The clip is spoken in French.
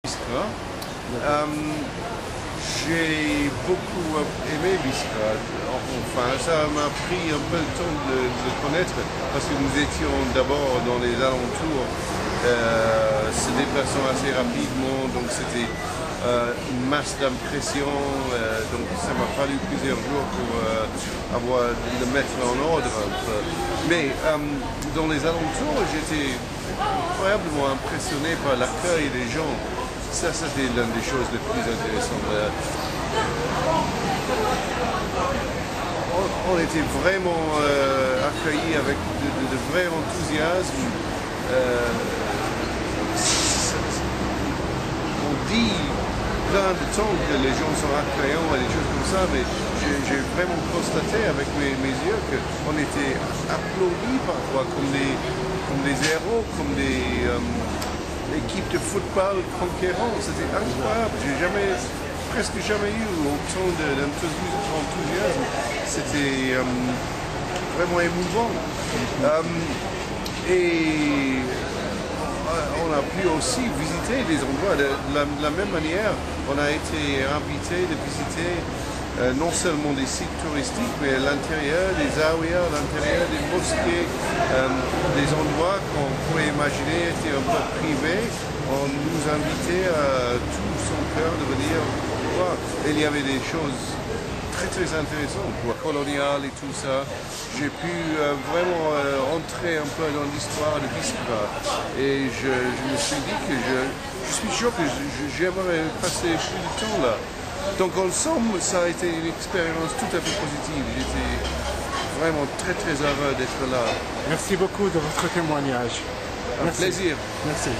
Biskra. J'ai beaucoup aimé Biskra. Enfin, ça m'a pris un peu de temps de le connaître parce que nous étions d'abord dans les alentours. Se déplaçant assez rapidement, donc c'était une masse d'impression, donc ça m'a fallu plusieurs jours pour le mettre en ordre un peu. Mais dans les alentours, j'étais incroyablement impressionné par l'accueil des gens. Ça, c'était l'une des choses les plus intéressantes. On était vraiment accueillis avec de vrai enthousiasme. On dit plein de temps que les gens sont accueillants et des choses comme ça, mais j'ai vraiment constaté avec mes yeux qu'on était applaudis parfois comme des héros, comme des équipes de football conquérants. C'était incroyable. J'ai presque jamais eu autant d'enthousiasme. C'était vraiment émouvant. Et on a pu aussi visiter des endroits de la même manière. On a été invité de visiter non seulement des sites touristiques, mais l'intérieur des zawiyas, l'intérieur des mosquées, des endroits qu'on pourrait imaginer étaient un peu privés. On nous invitait à tout son cœur de venir voir. Et il y avait des choses très intéressantes, coloniales et tout ça. J'ai pu vraiment entrer un peu dans l'histoire de Biskra et je me suis dit que je suis sûr que j'aimerais passer plus de temps là. Donc ensemble, ça a été une expérience tout à fait positive. J'étais vraiment très heureux d'être là. Merci beaucoup de votre témoignage. Un plaisir. Merci.